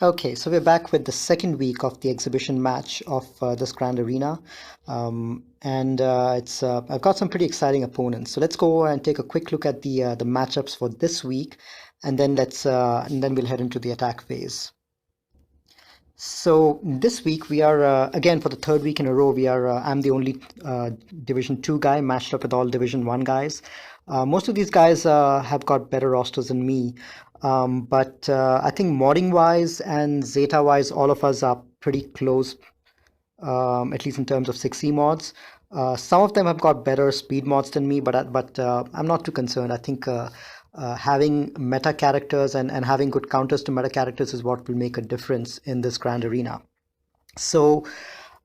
Okay, so we're back with the second week of the exhibition match of this Grand Arena, and it's I've got some pretty exciting opponents. So let's go and take a quick look at the matchups for this week, and then we'll head into the attack phase. So this week we are again for the third week in a row. I'm the only Division Two guy matched up with all Division One guys. Most of these guys have got better rosters than me, but I think modding wise and Zeta wise, all of us are pretty close, at least in terms of 6E mods. Some of them have got better speed mods than me, but I'm not too concerned. I think having meta characters and having good counters to meta characters is what will make a difference in this grand arena. So,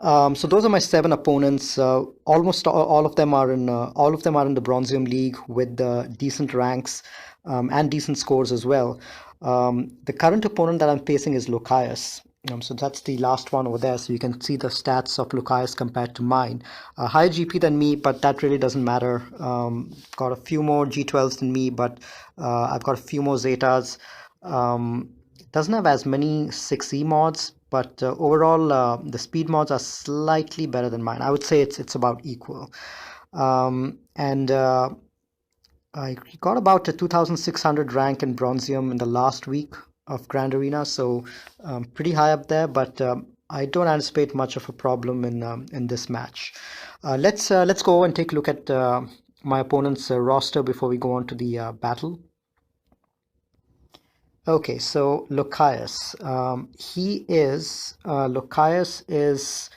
so those are my seven opponents. Almost all of them are in the Bronzium League with decent ranks and decent scores as well. The current opponent that I'm facing is Lokias. So that's the last one over there. So you can see the stats of Lucius compared to mine. Higher GP than me, but that really doesn't matter. Got a few more G12s than me, but I've got a few more Zetas. Doesn't have as many 6E mods, but overall the speed mods are slightly better than mine. I would say it's about equal. And I got about a 2,600 rank in Bronzium in the last week of Grand Arena, so pretty high up there. But I don't anticipate much of a problem in this match. Let's go and take a look at my opponent's roster before we go on to the battle. Okay, so Lokias. Lokias is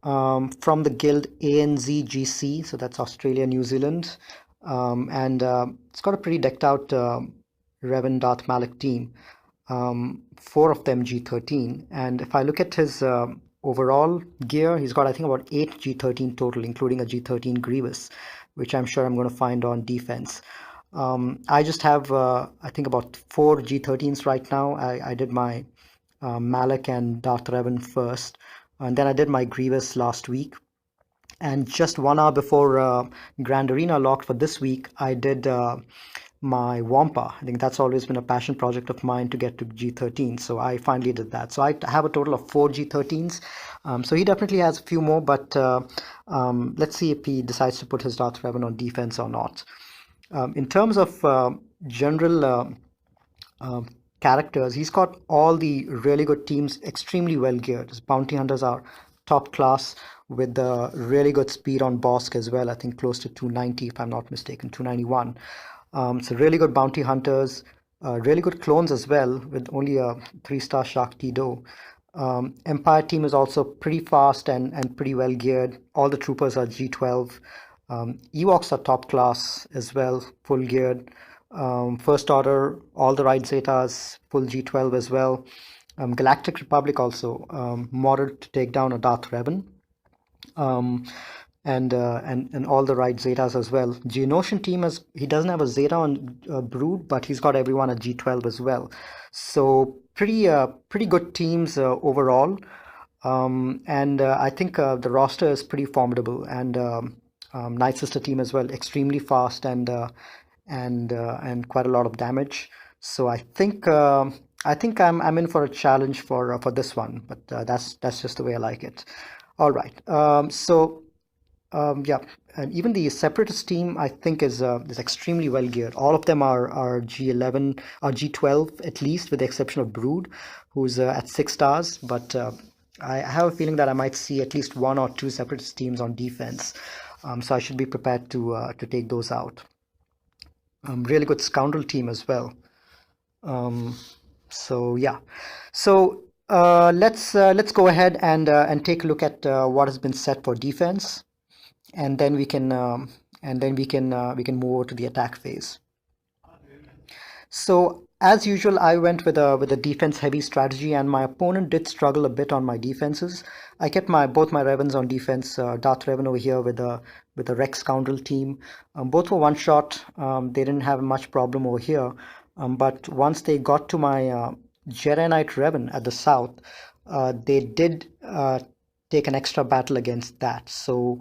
from the guild ANZGC, so that's Australia, New Zealand. And it's got a pretty decked out Revan Darth Malik team. Four of them G13. And if I look at his overall gear, he's got, I think, about 8 G13 total, including a G13 Grievous, which I'm sure I'm going to find on defense. I just have, I think, about 4 G13s right now. I did my Malik and Darth Revan first, and then I did my Grievous last week. And just 1 hour before Grand Arena locked for this week, I did my Wampa. I think that's always been a passion project of mine to get to G13. So I finally did that. So I have a total of 4 G13s. So he definitely has a few more, but let's see if he decides to put his Darth Revan on defense or not. In terms of general characters, he's got all the really good teams extremely well geared. His bounty hunters are top class with really good speed on Bosk as well. I think close to 290 if I'm not mistaken, 291. So really good bounty hunters, really good clones as well with only a 3-star Shark Tido. Empire team is also pretty fast and pretty well geared. All the troopers are G12. Ewoks are top class as well, full geared. First Order, all the right Zetas, full G12 as well. Galactic Republic also modded to take down a Darth Revan. And all the right Zetas as well. Geonosian team he doesn't have a Zeta on Brood, but he's got everyone at G12 as well. So pretty good teams overall. And I think the roster is pretty formidable, and Night Sister team as well, extremely fast and quite a lot of damage. So I think I'm in for a challenge for this one, but that's just the way I like it. All right. Yeah, and even the separatist team I think is extremely well geared. All of them are G11 or G12 at least, with the exception of Brood, who's at 6 stars. But I have a feeling that I might see at least 1 or 2 separatist teams on defense. So I should be prepared to take those out. Really good scoundrel team as well. So yeah, so let's go ahead and take a look at what has been set for defense, and then we can move over to the attack phase. So as usual, I went with a defense heavy strategy, and my opponent did struggle a bit on my defenses. I kept both my Revens on defense. Darth Revan over here with a Rex Scoundrel team. Both were one shot. They didn't have much problem over here. But once they got to my Jedi Knight Revan at the south, they did take an extra battle against that. So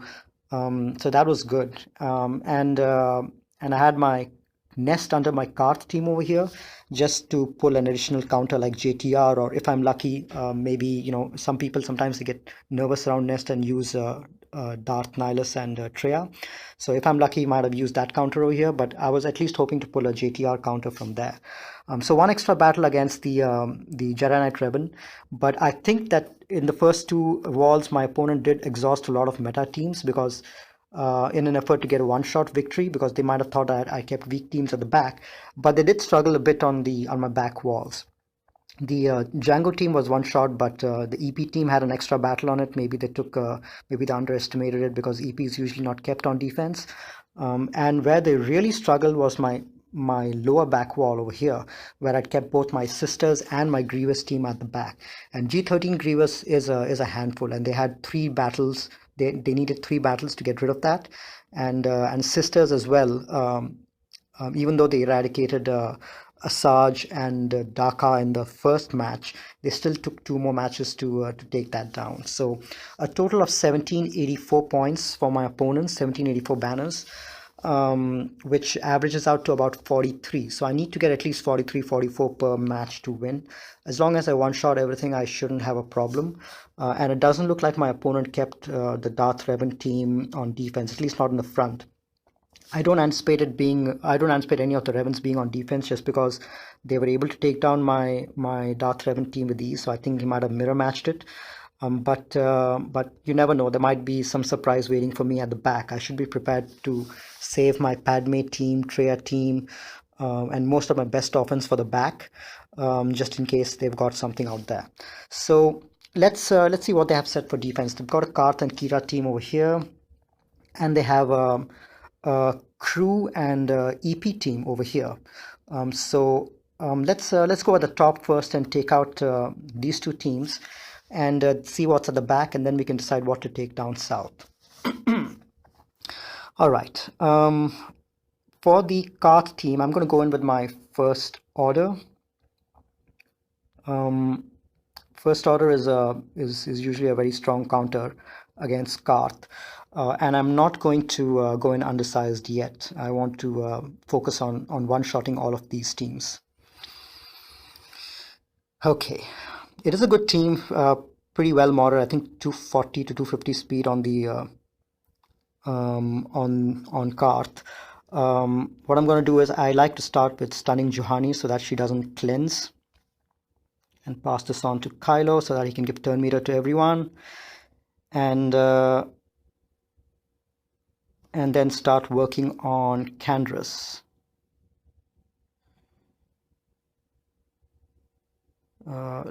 that was good. And I had my nest under my Karth team over here just to pull an additional counter like JTR, or if I'm lucky, maybe, some people sometimes they get nervous around nest and use Darth Nihilus and Treya. So if I'm lucky, might have used that counter over here, but I was at least hoping to pull a JTR counter from there. So one extra battle against the Jedi Knight Revan, but I think that in the first two walls, my opponent did exhaust a lot of meta teams because in an effort to get a one-shot victory, because they might have thought that I kept weak teams at the back, but they did struggle a bit on my back walls. The Django team was one shot, but the EP team had an extra battle on it. Maybe they took, maybe they underestimated it because EP is usually not kept on defense. And where they really struggled was my lower back wall over here, where I'd kept both my sisters and my Grievous team at the back. And G13 Grievous is a handful, and they had three battles. They needed three battles to get rid of that, and sisters as well. Even though they eradicated Asajj and Dhaka in the first match, they still took two more matches to take that down. So a total of 1784 points for my opponents, 1784 banners, which averages out to about 43. So I need to get at least 43, 44 per match to win. As long as I one-shot everything, I shouldn't have a problem. And it doesn't look like my opponent kept the Darth Revan team on defense, at least not in the front. I don't anticipate any of the Ravens being on defense just because they were able to take down my Darth Revan team with ease. So I think he might have mirror matched it. But you never know. There might be some surprise waiting for me at the back. I should be prepared to save my Padme team, Treya team, and most of my best offense for the back, just in case they've got something out there. So let's see what they have set for defense. They've got a Karth and Kira team over here, and they have crew and EP team over here. So let's go at the top first and take out these two teams and see what's at the back, and then we can decide what to take down south. All right. For the Karth team, I'm going to go in with my first order. First order is usually a very strong counter against Karth. And I'm not going to go in undersized yet. I want to focus on one-shotting all of these teams. Okay, it is a good team, pretty well modded. I think 240 to 250 speed on the on Karth. What I'm going to do is I like to start with stunning Juhani so that she doesn't cleanse, and pass this on to Kylo so that he can give turn meter to everyone, and then start working on Candrass.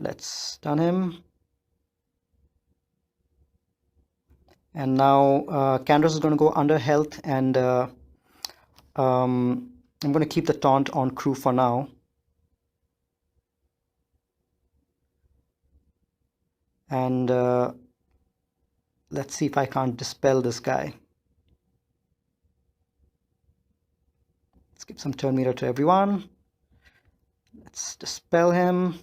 Let's stun him. And now Candrass is going to go under health, and I'm going to keep the taunt on crew for now. And let's see if I can't dispel this guy. Let's give some turn meter to everyone. Let's dispel him.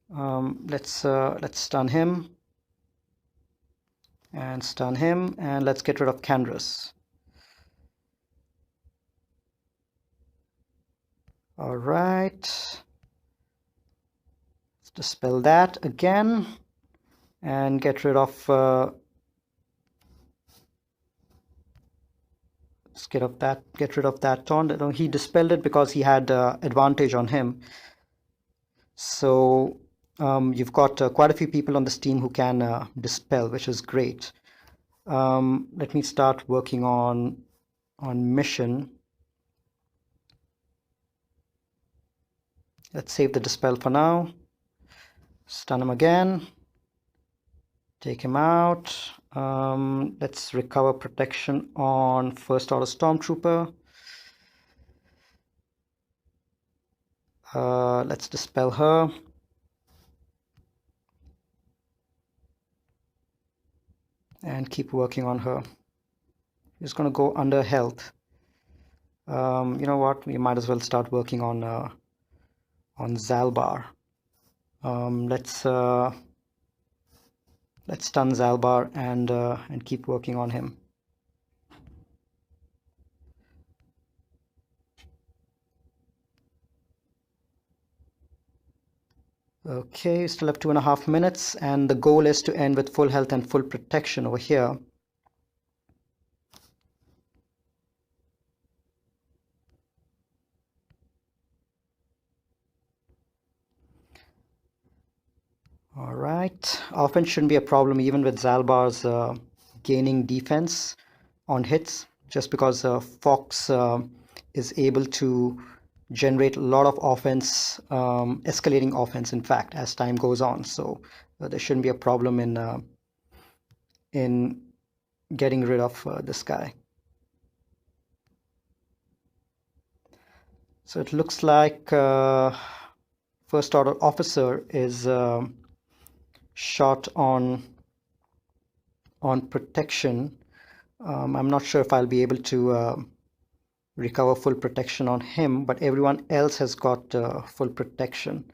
Let's stun him. And stun him. And let's get rid of Candrass. All right. Let's dispel that again. And get rid of... let's get rid of that taunt. No, he dispelled it because he had advantage on him. So you've got quite a few people on this team who can dispel, which is great. Let me start working on mission. Let's save the dispel for now. Stun him again. Take him out. Let's recover protection on First Order Stormtrooper. Let's dispel her. And keep working on her. Just going to go under health. You know what? We might as well start working on Zalbar. Let's stun Zalbar and keep working on him. Okay, we still have 2.5 minutes, and the goal is to end with full health and full protection over here. All right, offense shouldn't be a problem even with Zalbar's gaining defense on hits, just because Fox is able to generate a lot of offense, escalating offense, in fact, as time goes on. So there shouldn't be a problem in getting rid of this guy. So it looks like first order officer is shot on protection. I'm not sure if I'll be able to recover full protection on him, but everyone else has got full protection.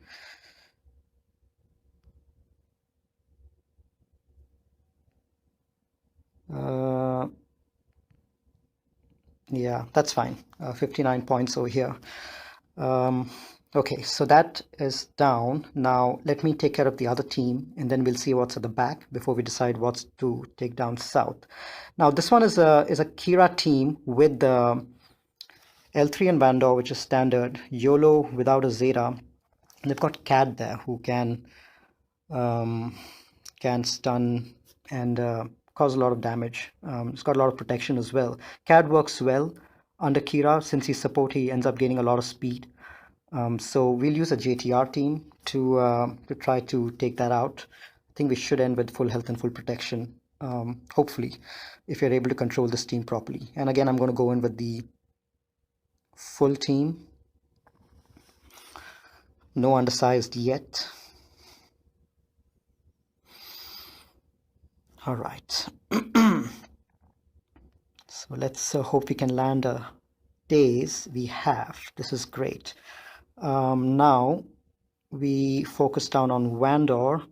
Yeah, that's fine. 59 points over here. Okay, so that is down. Now let me take care of the other team, and then we'll see what's at the back before we decide what's to take down south. Now this one is a Kira team with the L3 and Vandor, which is standard. YOLO without a Zeta. They've got Cad there who um, can stun and cause a lot of damage. It's got a lot of protection as well. Cad works well under Kira. Since he's support, he ends up gaining a lot of speed. So we'll use a JTR team to try to take that out. I think we should end with full health and full protection, hopefully, if you're able to control this team properly. And again, I'm going to go in with the full team. No undersized yet. All right. So let's hope we can land a days. We have. This is great. Now we focus down on Vandor.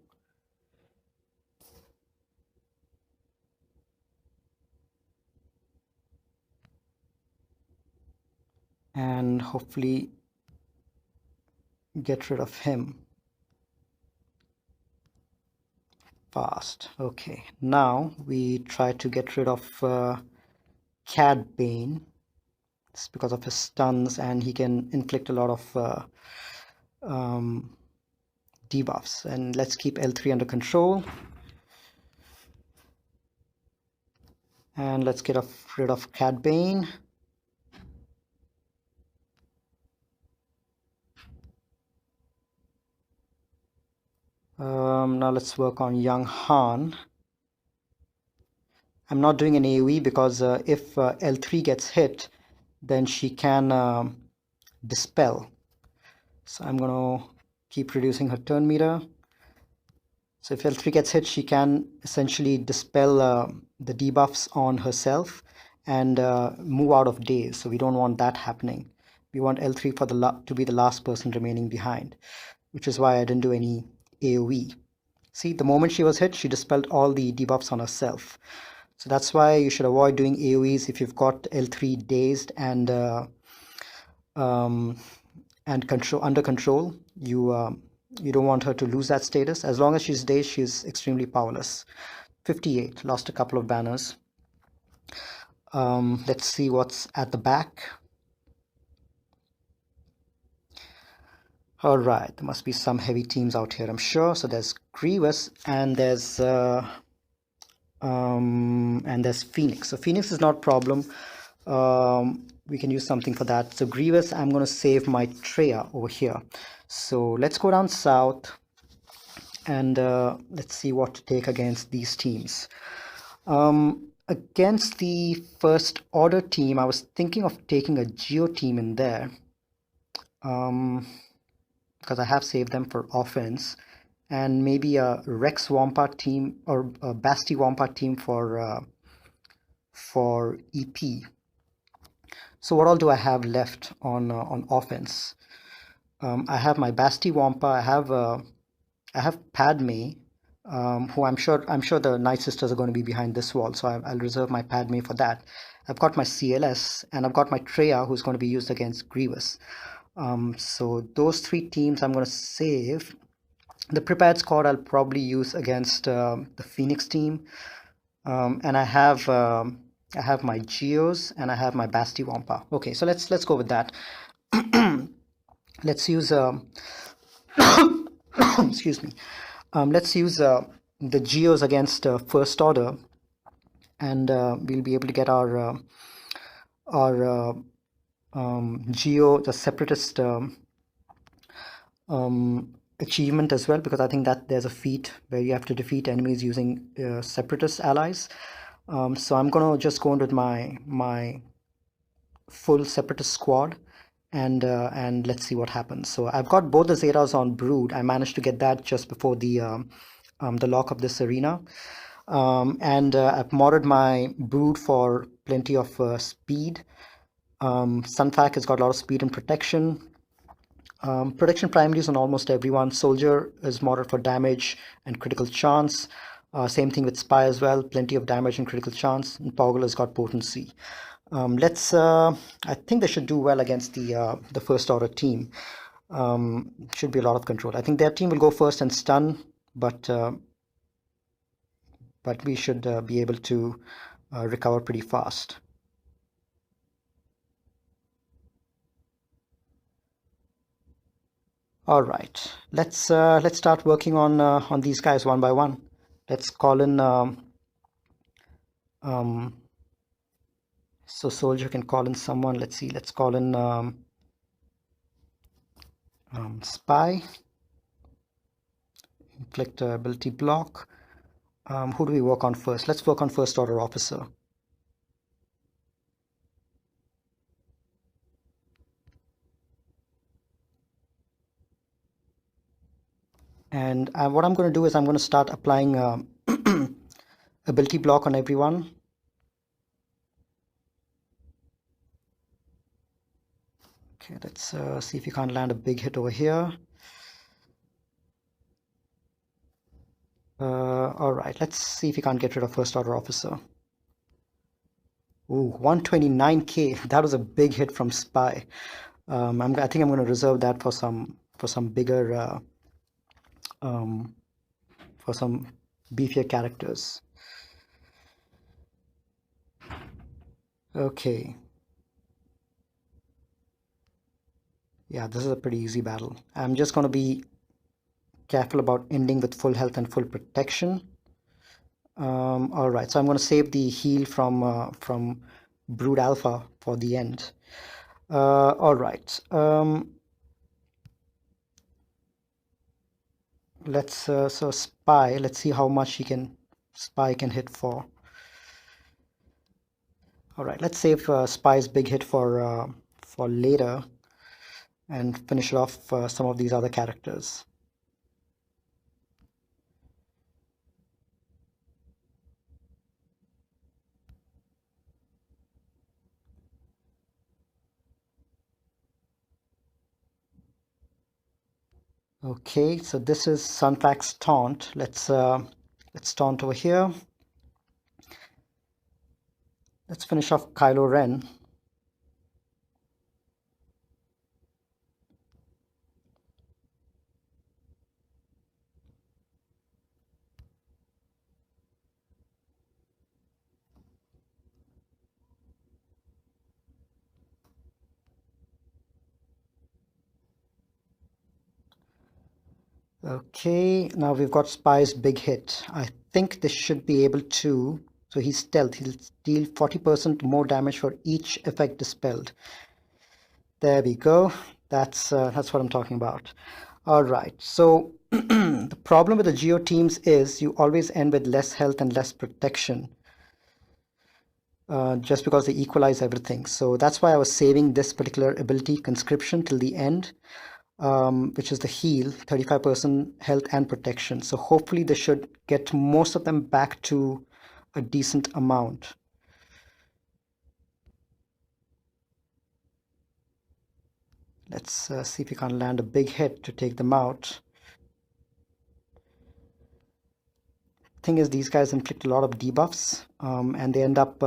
And hopefully get rid of him fast. Okay, now we try to get rid of Cad Bane. It's because of his stuns, and he can inflict a lot of debuffs. And let's keep L3 under control. And let's get rid of Cad Bane. Now let's work on Young Han. I'm not doing an AoE because if L3 gets hit, then she can dispel. So I'm going to keep reducing her turn meter. So if L3 gets hit, she can essentially dispel the debuffs on herself and move out of days. So we don't want that happening. We want L3 for to be the last person remaining behind, which is why I didn't do any AoE. See, the moment she was hit, she dispelled all the debuffs on herself. So that's why you should avoid doing AoEs if you've got L3 dazed and under control. You don't want her to lose that status. As long as she's dazed, she's extremely powerless. 58, lost a couple of banners. Let's see what's at the back. All right, there must be some heavy teams out here, I'm sure. So there's Grievous and there's Phoenix. So Phoenix is not a problem. We can use something for that. So Grievous, I'm going to save my Treya over here. So let's go down south and let's see what to take against these teams. Against the first order team, I was thinking of taking a Geo team in there because I have saved them for offense, and maybe a Rex Wampart team or a Basti Wampart team for EP. So what all do I have left on offense? I have my Basti Wampa. I have Padme, who I'm sure the Night Sisters are going to be behind this wall, so I'll reserve my Padme for that. I've got my CLS, and I've got my Treya, who's going to be used against Grievous. So those three teams I'm going to save The prepared squad I'll probably use against the Phoenix team. And I have my Geos and I have my Basti Wampa. Okay, so let's go with that. Let's use excuse me. Let's use the Geos against First Order, and we'll be able to get our Geo, the separatist achievement as well, because I think that there's a feat where you have to defeat enemies using separatist allies. So I'm gonna just go in with my full separatist squad, and let's see what happens. So I've got both the Zetas on Brood. I managed to get that just before the lock of this arena. And I've modded my Brood for plenty of speed. Sunfac has got a lot of speed and protection. Protection primaries on almost everyone. Soldier is modded for damage and critical chance. Same thing with Spy as well. Plenty of damage and critical chance. And Poggle has got potency. I think they should do well against the First Order team. Should be a lot of control. I think their team will go first and stun, but we should be able to recover pretty fast. All right, let's start working on these guys one by one. Let's call in. So soldier can call in someone. Let's see. Let's call in spy. Inflict ability block. Who do we work on first? Let's work on First Order officer. And what I'm going to do is I'm going to start applying ability block on everyone. Okay, let's see if you can't land a big hit over here. All right, let's see if you can't get rid of First Order officer. Ooh, 129k. That was a big hit from Spy. I think I'm going to reserve that for some bigger, for some beefier characters. Okay. Yeah, this is a pretty easy battle. I'm just going to be careful about ending with full health and full protection. All right, so I'm going to save the heal from Brood Alpha for the end. All right. Let's so Spy. Let's see how much Spy can hit for. All right, let's save Spy's big hit for later, and finish it off some of these other characters. Okay, so this is Sunfac's taunt. Let's taunt over here. Let's finish off Kylo Ren. Okay, now we've got Spy's big hit. I think this should be able to, so he's stealth. He'll deal 40% more damage for each effect dispelled. There we go. That's what I'm talking about. All right, so the problem with the Geo teams is you always end with less health and less protection. Just because they equalize everything. So that's why I was saving this particular ability, Conscription, till the end. Which is the heal, 35% health and protection. So hopefully they should get most of them back to a decent amount. Let's see if we can land a big hit to take them out. Thing is, these guys inflict a lot of debuffs, and they end up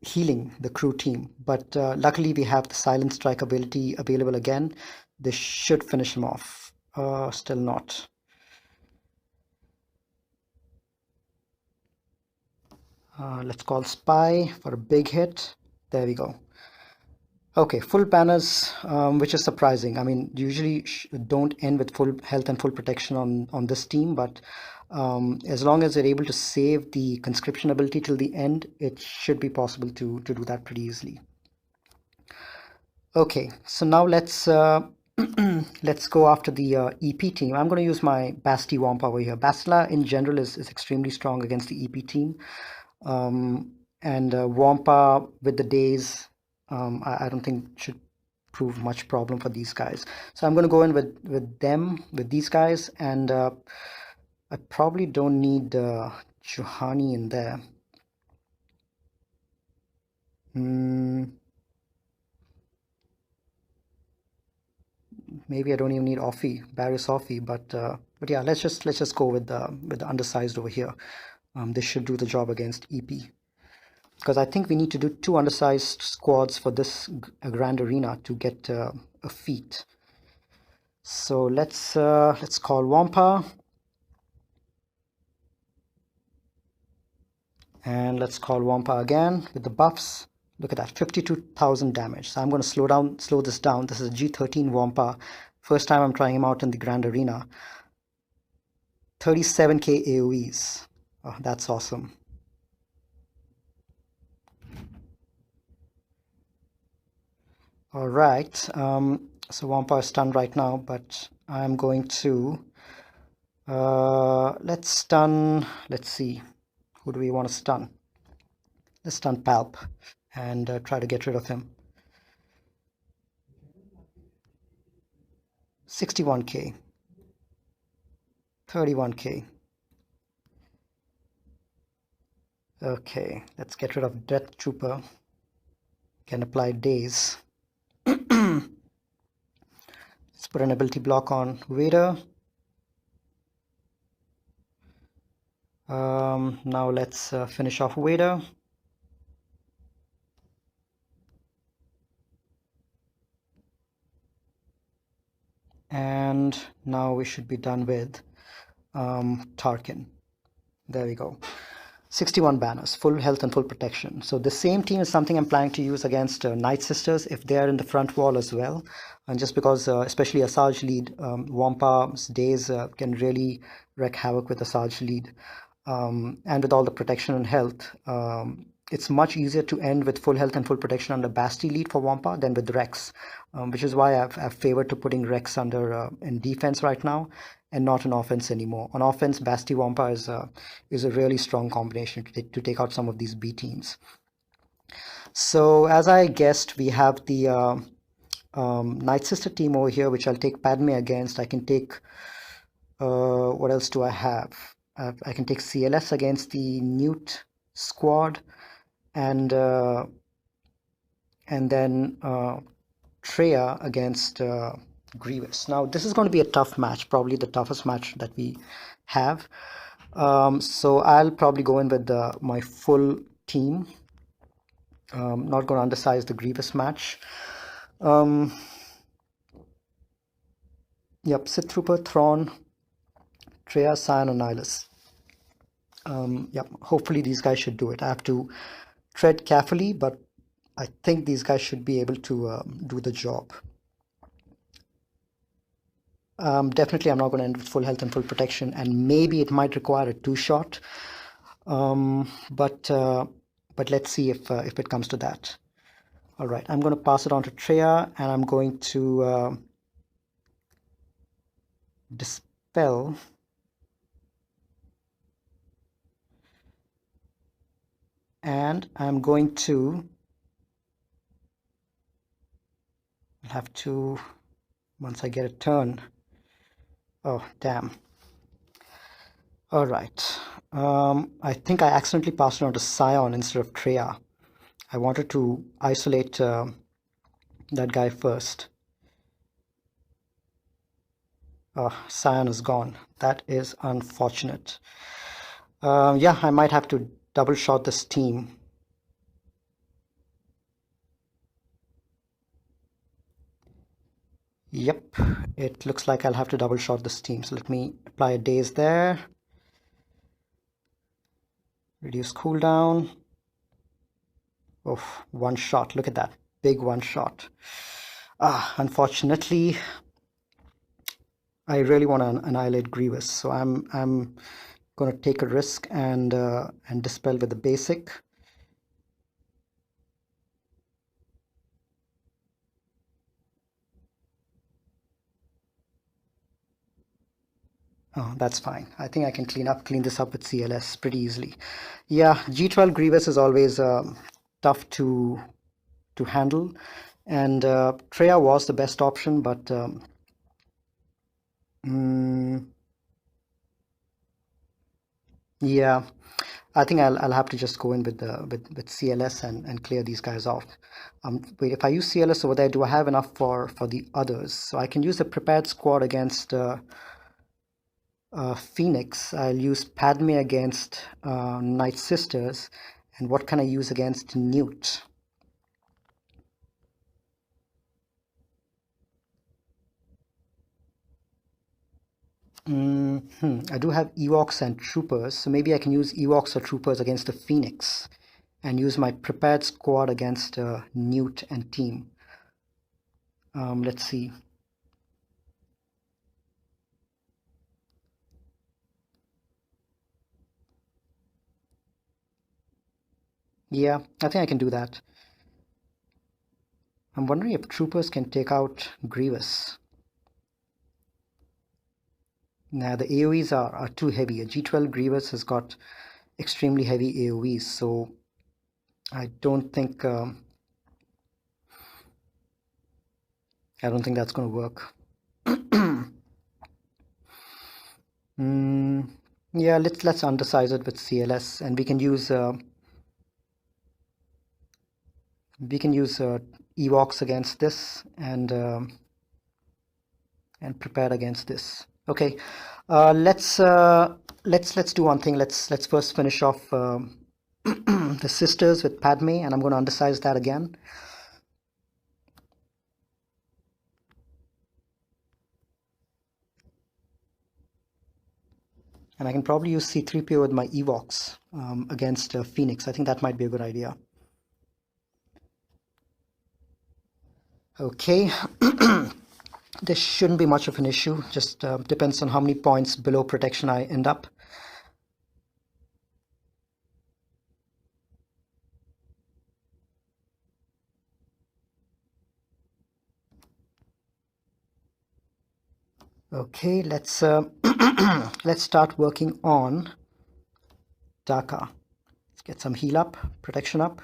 healing the crew team. But luckily we have the Silent Strike ability available again. This should finish him off. Still not. Let's call Spy for a big hit. There we go. Okay, full banners, which is surprising. I mean, usually don't end with full health and full protection on this team, but as long as they're able to save the conscription ability till the end, it should be possible to do that pretty easily. Okay, so now let's let's go after the EP team. I'm going to use my Basti Wampa over here. Bastila in general is extremely strong against the EP team. And Wampa with the days, I don't think should prove much problem for these guys. So I'm going to go in with these guys, and I probably don't need Juhani in there. Maybe I don't even need Barrios Offie, but yeah, let's just go with the undersized over here. This should do the job against EP. Because I think we need to do 2 undersized squads for this grand arena to get a feat. So let's call Wampa, and let's call Wampa again with the buffs. Look at that, 52,000 damage. So I'm going to slow this down. This is a G13 Wampa. First time I'm trying him out in the grand arena. 37k AoEs. Oh, that's awesome. All right, so Wampa is stunned right now, but I'm going to let's stun. Let's see, who do we want to stun? Let's stun Palp and try to get rid of him. 61k, 31k. Okay, let's get rid of Death Trooper. Can apply days. Let's put an ability block on Vader. Now let's finish off Vader. And now we should be done with Tarkin. There we go. 61 banners, full health and full protection. So the same team is something I'm planning to use against Night Sisters if they are in the front wall as well. And just because, especially a Sarge lead, Wampa's days can really wreak havoc with a Sarge lead. And with all the protection and health, it's much easier to end with full health and full protection under Basti lead for Wampa than with Rex, which is why I've favored to putting Rex under in defense right now and not in offense anymore. On offense, Basti Wampa is a really strong combination to take out some of these B teams. So as I guessed, we have the Night Sister team over here, which I'll take Padme against. I can take, what else do I have? I can take CLS against the Newt squad, and then Treya against Grievous. Now this is going to be a tough match, probably the toughest match that we have. So I'll probably go in with my full team. Not going to undersize the Grievous match. Yep, Sith Trooper, Thrawn, Treya, Cyan, and Nihilus. Yep, hopefully these guys should do it. I have to tread carefully, but I think these guys should be able to do the job. Definitely I'm not going to end with full health and full protection, and maybe it might require a 2-shot. But let's see if it comes to that. All right, I'm going to pass it on to Treya, and I'm going to dispel. And I'm going to have to, once I get a turn. Oh, damn. All right. I think I accidentally passed it on to Scion instead of Treya. I wanted to isolate that guy first. Oh, Scion is gone. That is unfortunate. Yeah, I might have to double shot this team. Yep, it looks like I'll have to double short this team. So let me apply a daze there. Reduce cooldown. Oh, one shot. Look at that. Big one shot. Unfortunately, I really want to annihilate Grievous. So I'm going to take a risk and dispel with the basic. Oh, that's fine. I think I can clean this up with CLS pretty easily. Yeah, G12 Grievous is always tough to handle, and Treya was the best option, but yeah, I think I'll have to just go in with the with CLS and clear these guys off. Wait, if I use CLS over there, do I have enough for the others? So I can use the prepared squad against Phoenix. I'll use Padme against Night Sisters, and what can I use against Newt? I do have Ewoks and Troopers, so maybe I can use Ewoks or Troopers against the Phoenix and use my prepared squad against Newt and team. Let's see. Yeah, I think I can do that. I'm wondering if Troopers can take out Grievous. Nah, the AoEs are too heavy. A G12 Grievous has got extremely heavy AoEs, so I don't think that's going to work. Yeah, let's undersize it with CLS, and we can use Ewoks against this and prepare against this. Okay, let's do one thing. Let's first finish off the sisters with Padme, and I'm going to undersize that again. And I can probably use C-3PO with my Ewoks against Phoenix. I think that might be a good idea. Okay, this shouldn't be much of an issue. Just depends on how many points below protection I end up. Okay, let's let's start working on Daka. Let's get some heal up, protection up.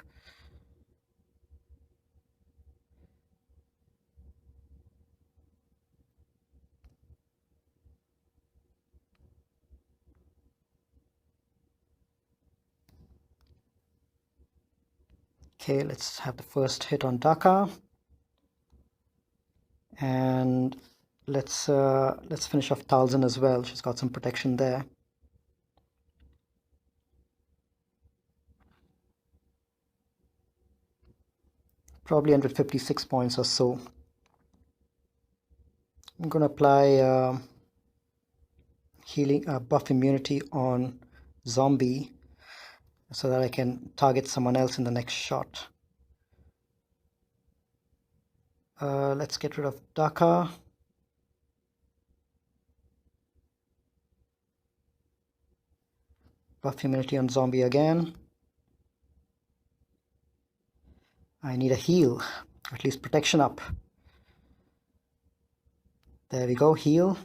Okay, let's have the first hit on Daka, and let's finish off Talzin as well. She's got some protection there. Probably 156 points or so. I'm gonna apply healing buff immunity on Zombie so that I can target someone else in the next shot. Let's get rid of Daka. Buff immunity on Zombie again. I need a heal, or at least protection up. There we go, heal.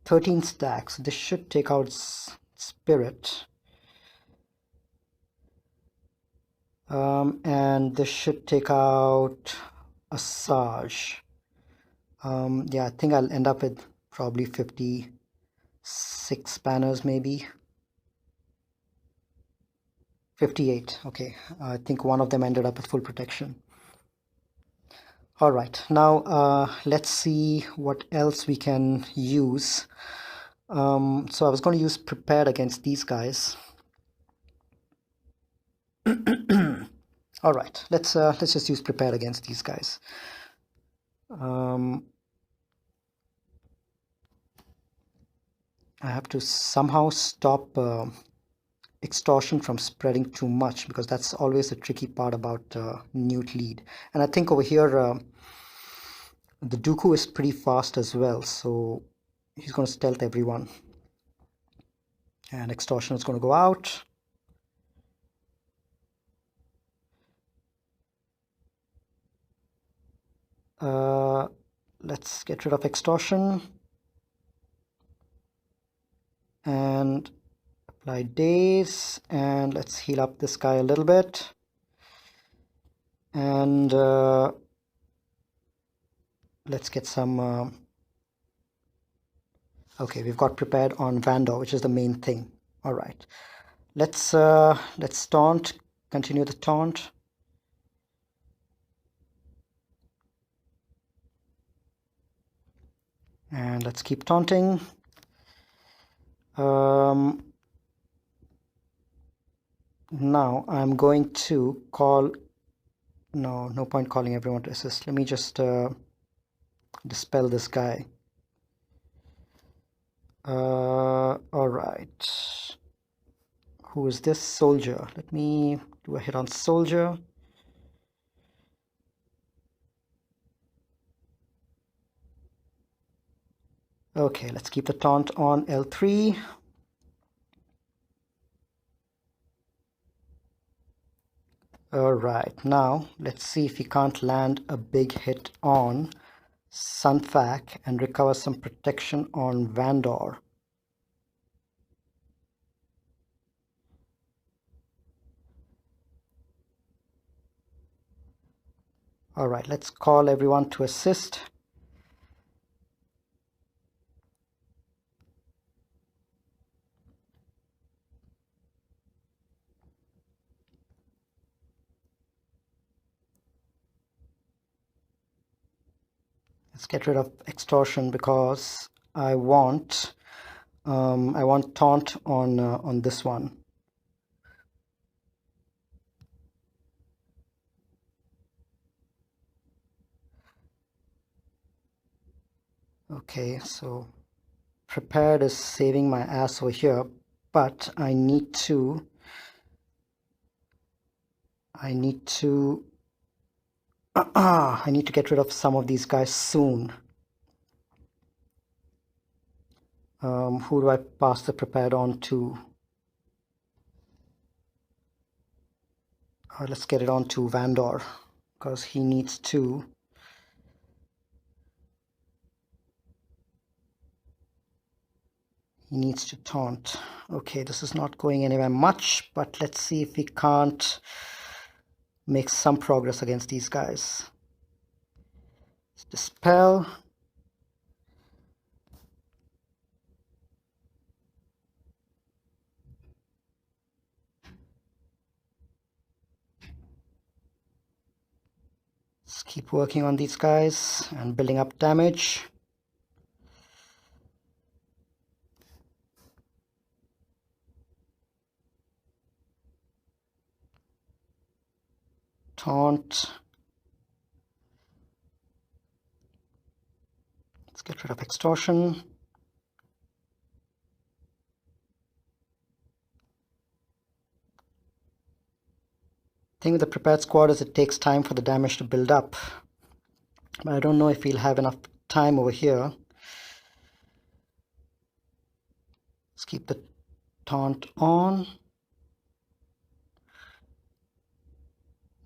13 stacks. This should take out Spirit. And this should take out Asajj. Yeah, I think I'll end up with probably 56 banners, maybe. 58. Okay, I think one of them ended up with full protection. All right, now let's see what else we can use. So I was going to use prepared against these guys. All right, let's just use prepared against these guys. I have to somehow stop extortion from spreading too much, because that's always the tricky part about Newt lead. And I think over here the Dooku is pretty fast as well, so he's going to stealth everyone. And extortion is going to go out. Let's get rid of extortion and apply daze, and let's heal up this guy a little bit. And let's get some okay, we've got prepared on Vandor, which is the main thing. All right, let's taunt, continue the taunt. And let's keep taunting. Now I'm going to call, no point calling everyone to assist. Let me just dispel this guy. All right. Who is this? Soldier. Let me do a hit on soldier. Okay, let's keep the taunt on L3. All right, now let's see if we can't land a big hit on Sunfac and recover some protection on Vandor. All right, let's call everyone to assist. Let's get rid of extortion because I want taunt on this one. Okay, so prepared is saving my ass over here, but I need to I need to get rid of some of these guys soon. Who do I pass the prepared on to? Let's get it on to Vandor, because he needs to taunt. Okay, this is not going anywhere much, but let's see if we can't make some progress against these guys. Let's dispel. Let's keep working on these guys and building up damage. Taunt. Let's get rid of extortion. Thing with the prepared squad is it takes time for the damage to build up. But I don't know if we'll have enough time over here. Let's keep the taunt on.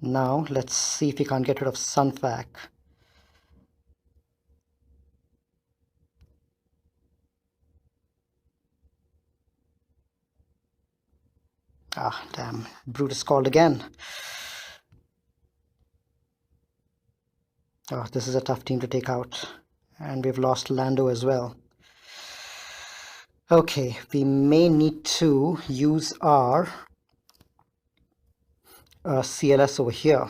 Now let's see if we can't get rid of Sunfac. Ah, damn. Brutus called again. Oh, this is a tough team to take out. And we've lost Lando as well. Okay, we may need to use our CLS over here.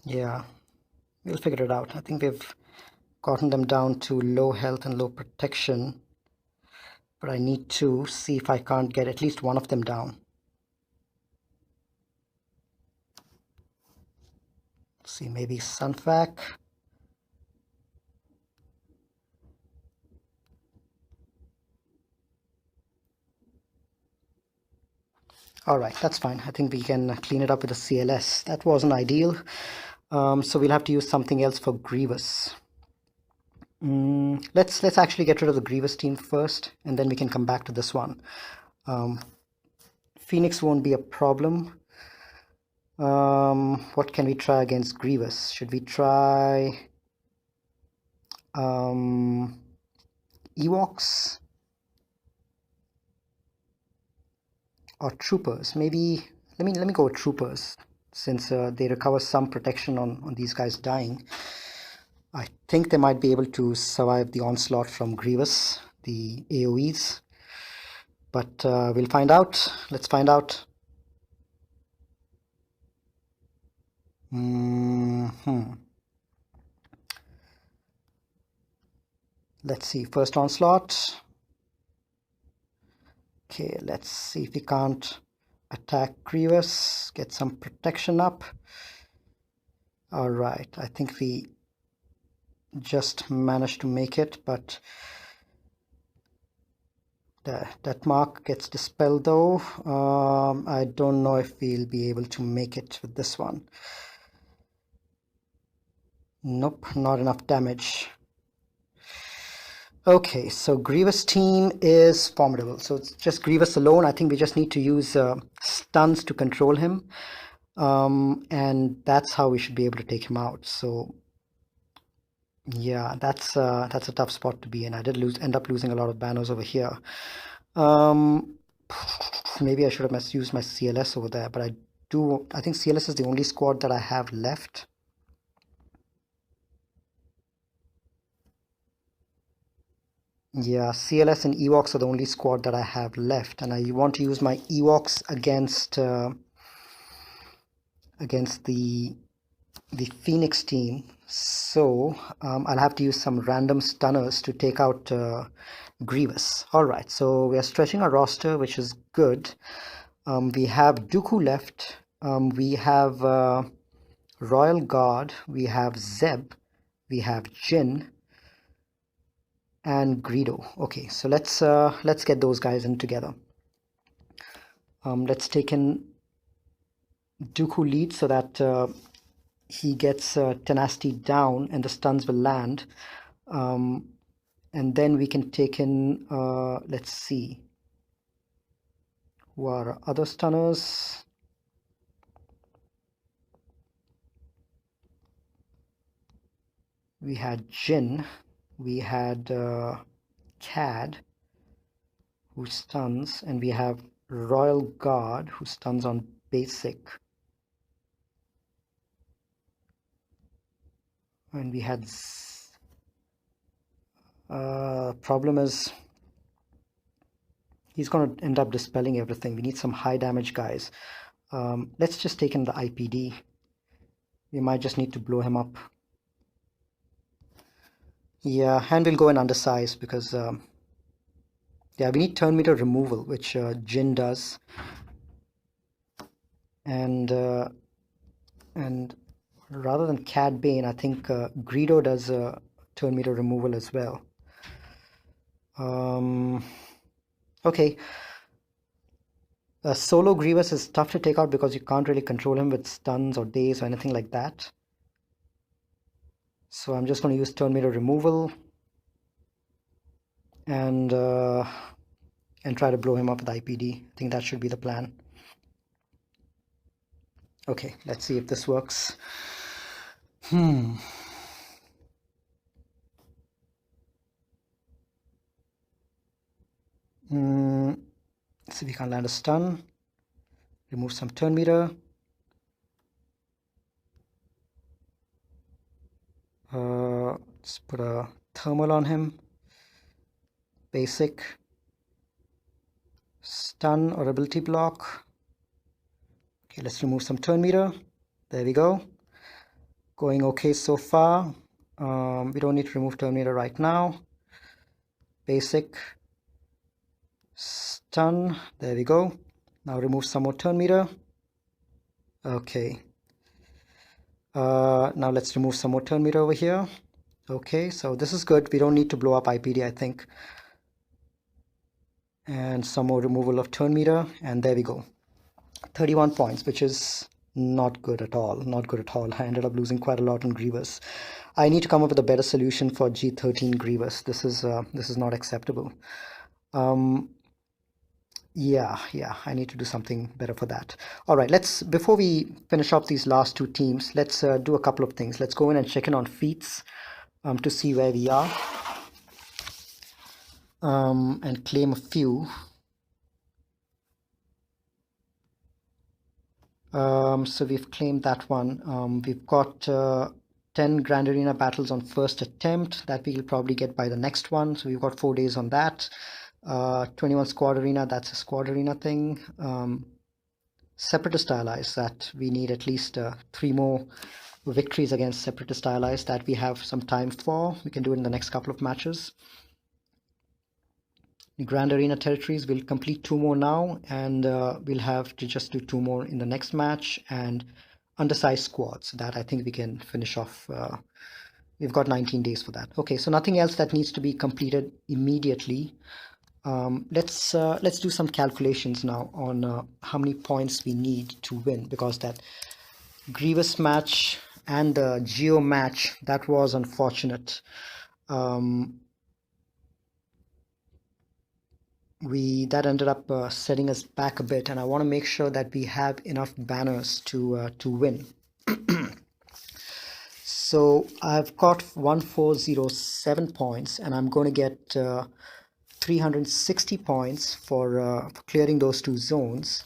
Yeah, we'll figure it out. I think we've gotten them down to low health and low protection, but I need to see if I can't get at least one of them down. Let's see, maybe Sunfac. All right, that's fine. I think we can clean it up with a CLS. That wasn't ideal. So we'll have to use something else for Grievous. Let's actually get rid of the Grievous team first, and then we can come back to this one. Phoenix won't be a problem. What can we try against Grievous? Should we try Ewoks or Troopers? Maybe let me go with Troopers, since they recover some protection on these guys dying. I think they might be able to survive the onslaught from Grievous, the AoEs. But we'll find out. Let's find out. Let's see. First onslaught. Okay, let's see if we can't attack Grievous. Get some protection up. All right. I think we just managed to make it, but that mark gets dispelled though. I don't know if we'll be able to make it with this one. Nope, not enough damage. Okay, so Grievous team is formidable. So it's just Grievous alone. I think we just need to use stuns to control him. And that's how we should be able to take him out. So yeah, that's a tough spot to be in. I did end up losing a lot of banners over here. Maybe I should have used my CLS over there, but I think CLS is the only squad that I have left. Yeah, CLS and Ewoks are the only squad that I have left, and I want to use my Ewoks against the Phoenix team. So I'll have to use some random stunners to take out Grievous. All right, so we are stretching our roster, which is good. We have Dooku left. We have Royal Guard. We have Zeb. We have Jin. And Greedo. Okay, so let's get those guys in together. Let's take in Dooku lead so that he gets tenacity down and the stuns will land. And then we can take in, let's see, who are other stunners? We had Jin. We had Cad, who stuns, and we have Royal Guard, who stuns on basic. And we had problem is he's going to end up dispelling everything. We need some high damage guys. Let's just take in the IPD. We might just need to blow him up. Yeah, and we'll go in undersize because yeah, we need turn meter removal, which Jin does, and rather than Cad Bane, I think Greedo does turn meter removal as well. Okay. Solo Grievous is tough to take out because you can't really control him with stuns or daze or anything like that. So I'm just going to use turn meter removal and try to blow him up with IPD. I think that should be the plan. Okay, let's see if this works. See if we can land a stun. Remove some turn meter. Let's put a thermal on him. Basic. Stun or ability block. Okay, let's remove some turn meter. There we go. Going okay so far. We don't need to remove Terminator right now. Basic. Stun. There we go. Now remove some more turn meter. Okay. Now let's remove some more turn meter over here. Okay, so this is good. We don't need to blow up IPD, I think. And some more removal of turn meter, and there we go. 31 points, which is not good at all. Not good at all. I ended up losing quite a lot on Grievous. I need to come up with a better solution for G13 Grievous. This is not acceptable. Yeah, I need to do something better for that. All right, before we finish off these last two teams, let's do a couple of things. Let's go in and check in on Feats to see where we are and claim a few. So we've claimed that one. We've got 10 Grand Arena battles on first attempt that we'll probably get by the next one. So we've got 4 days on that. 21 Squad Arena, that's a Squad Arena thing. Separatist allies, that we need at least 3 more victories against Separatist allies that we have some time for. We can do it in the next couple of matches. The Grand Arena territories, we'll complete 2 more now, and we'll have to just do 2 more in the next match, and undersized squads that I think we can finish off. We've got 19 days for that. Okay, so nothing else that needs to be completed immediately. Let's do some calculations now on how many points we need to win, because that Grievous match and the Geo match, that was unfortunate. That ended up setting us back a bit, and I want to make sure that we have enough banners to win. So I've got 1407 points, and I'm going to get 360 points for clearing those 2 zones.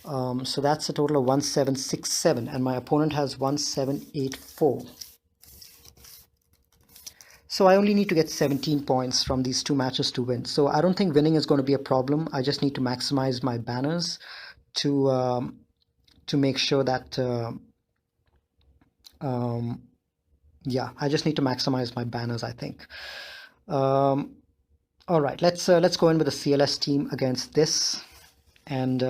So that's a total of 1767, and my opponent has 1784. So I only need to get 17 points from these 2 matches to win. So I don't think winning is going to be a problem. I just need to maximize my banners to make sure that yeah, I just need to maximize my banners, I think. All right, let's go in with the CLS team against this and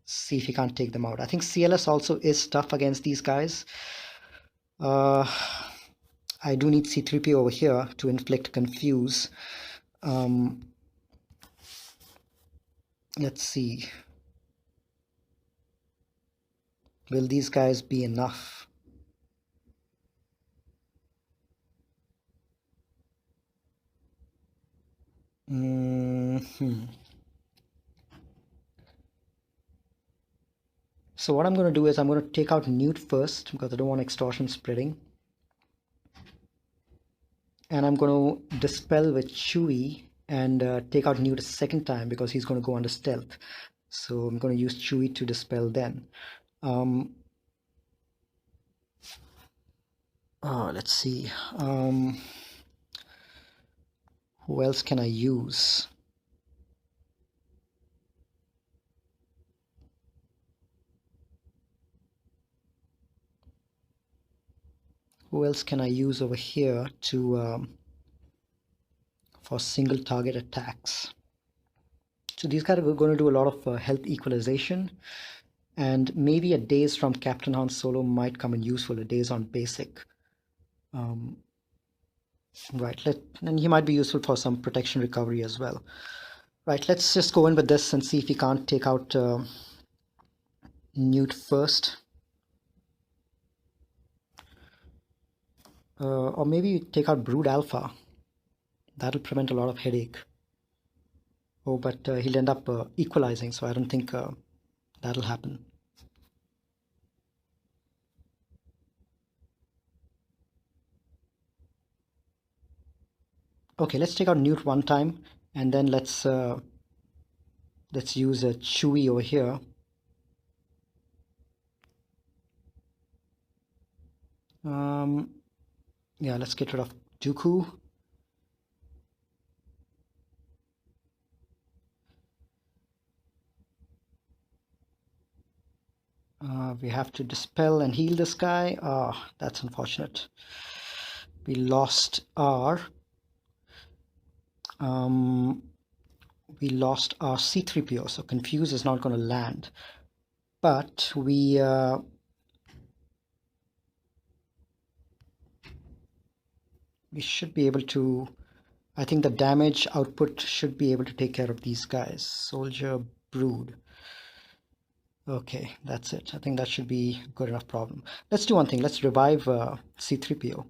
see if he can't take them out. I think CLS also is tough against these guys. I do need C3P over here to inflict confuse. Let's see. Will these guys be enough? So what I'm going to do is I'm going to take out Newt first, because I don't want extortion spreading. And I'm going to dispel with Chewy and take out Newt a second time, because he's going to go under stealth. So I'm going to use Chewy to dispel then. Let's see. Who else can I use? Who else can I use over here to for single target attacks? So these guys are going to do a lot of health equalization, and maybe a Daze from Captain Han Solo might come in useful. A Daze on basic. Right, and he might be useful for some protection recovery as well. Right, let's just go in with this and see if we can't take out Newt first. Or maybe take out Brood Alpha. That'll prevent a lot of headache. Oh, but he'll end up equalizing, so I don't think that'll happen. Okay, let's take out Newt one time, and then let's use a Chewy over here. Yeah, let's get rid of Dooku. We have to dispel and heal this guy. Oh, that's unfortunate. we lost our C3PO, so confuse is not going to land, but we should be able to, I think the damage output should be able to take care of these guys. Soldier brood. Okay, that's it. I think that should be a good enough problem. Let's do one thing. Let's revive C3PO.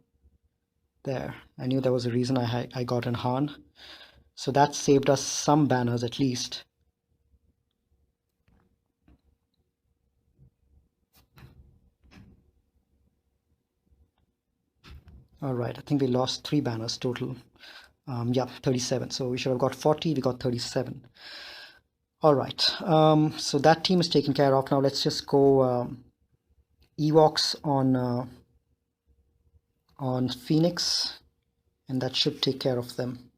There. I knew there was a reason I got in Han. So that saved us some banners at least. All right, I think we lost 3 banners total. Yeah, 37. So we should have got 40. We got 37. All right. So that team is taken care of. Now let's just go Ewoks on Phoenix, and that should take care of them.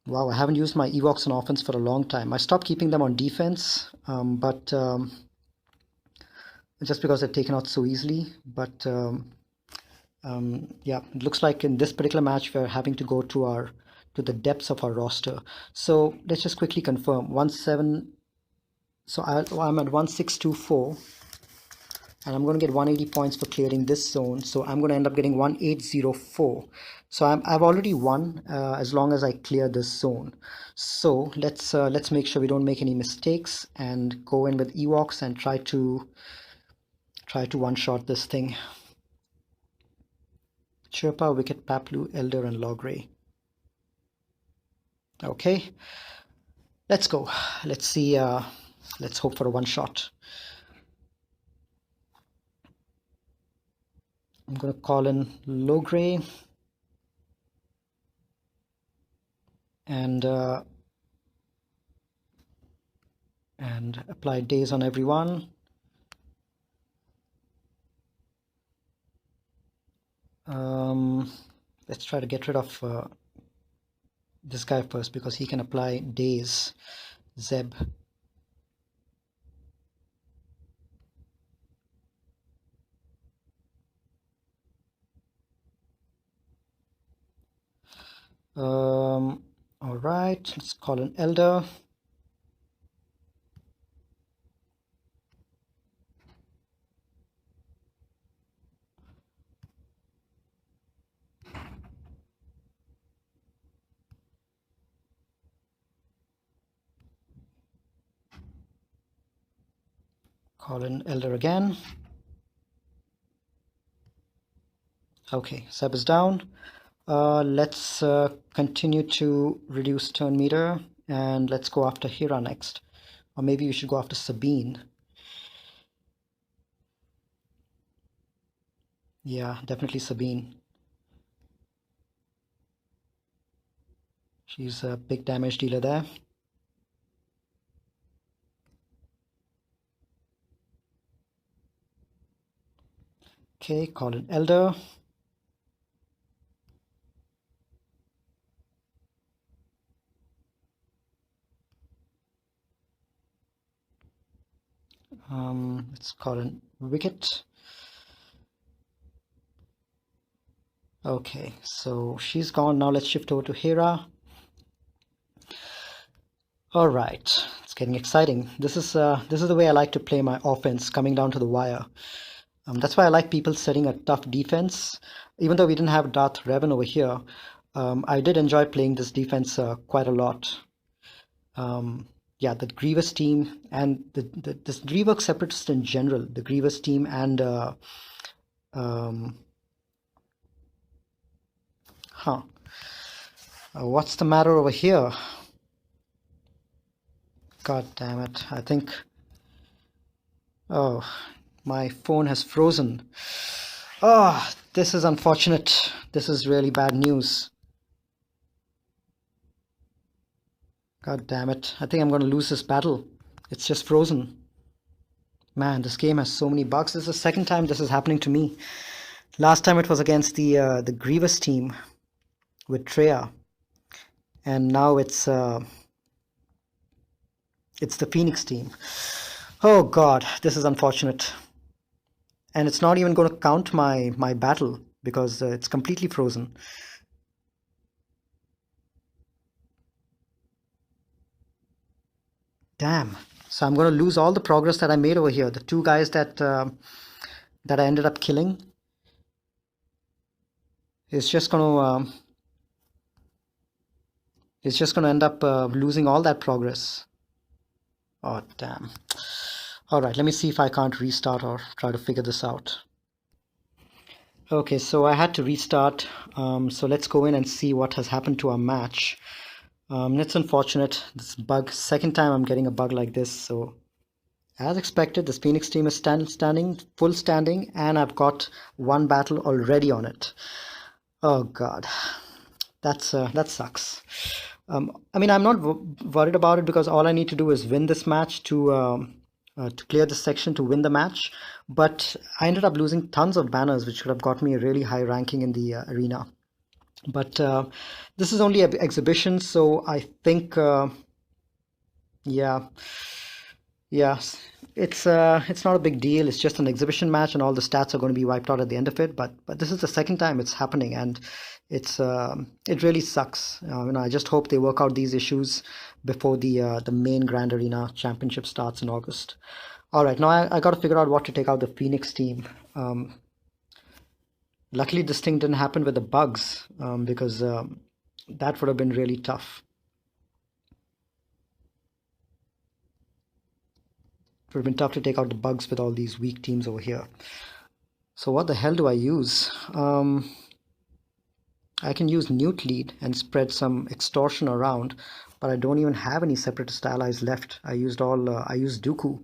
Wow, I haven't used my Ewoks on offense for a long time. I stopped keeping them on defense, but just because they're taken out so easily. But yeah, it looks like in this particular match we're having to go to the depths of our roster. So let's just quickly confirm 17. So I'm at 1624, and I'm going to get 180 points for clearing this zone. So I'm going to end up getting 1804. So I've already won as long as I clear this zone. So let's make sure we don't make any mistakes and go in with Ewoks and try to one-shot this thing. Chirpa, Wicket, Paplu, Elder, and Logray. Okay, let's go. Let's see. Let's hope for a one-shot. I'm going to call in Logray and apply days on everyone. Let's try to get rid of this guy first because he can apply days. Zeb. All right, let's call an Elder. Call in Elder again. Okay, Zeb is down. Let's continue to reduce turn meter, and let's go after Hera next. Or maybe we should go after Sabine. Yeah, definitely Sabine. She's a big damage dealer there. Okay, call an Elder. Let's call in Wicket. Okay, so she's gone. Now let's shift over to Hera. All right, it's getting exciting. This is the way I like to play my offense, coming down to the wire. That's why I like people setting a tough defense. Even though we didn't have Darth Revan over here, I did enjoy playing this defense quite a lot. Yeah, the Grievous team and this Grievous separatist in general, the Grievous team and what's the matter over here? God damn it! I think. Oh, my phone has frozen. Oh, this is unfortunate. This is really bad news. God damn it. I think I'm going to lose this battle. It's just frozen. Man, this game has so many bugs. This is the second time this is happening to me. Last time it was against the Grievous team with Treya. And now it's the Phoenix team. Oh God, this is unfortunate. And it's not even going to count my battle because it's completely frozen. Damn. So I'm going to lose all the progress that I made over here. The two guys that I ended up killing is just going to it's just going to end up losing all that progress. Oh, damn. All right, let me see if I can't restart or try to figure this out. Okay, so I had to restart. So let's go in and see what has happened to our match. It's unfortunate. This bug, second time I'm getting a bug like this. So as expected, this Phoenix team is standing, full standing, and I've got one battle already on it. Oh God, that sucks. I mean, I'm not worried about it because all I need to do is win this match to clear this section to win the match. But I ended up losing tons of banners, which could have got me a really high ranking in the arena. But this is only an exhibition, so I think, yeah, yes, it's not a big deal. It's just an exhibition match, and all the stats are going to be wiped out at the end of it. But this is the second time it's happening, and it really sucks. I just hope they work out these issues before the main Grand Arena Championship starts in August. All right, now I got to figure out what to take out the Phoenix team. Luckily, this thing didn't happen with the bugs because that would have been really tough. It would have been tough to take out the bugs with all these weak teams over here. So what the hell do I use? I can use Newt lead and spread some extortion around, but I don't even have any separatist allies left. I used Dooku.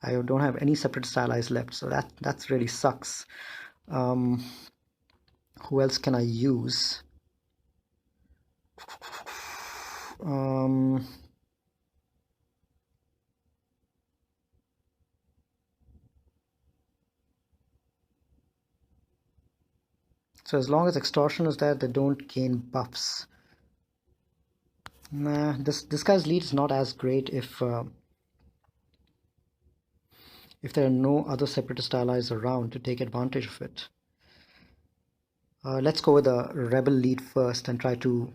I don't have any separatist allies left, so that's really sucks. Um, who else can I use? Um, so as long as extortion is there, they don't gain buffs. Nah, this guy's lead is not as great if there are no other separatist allies around to take advantage of it. Let's go with a rebel lead first and try to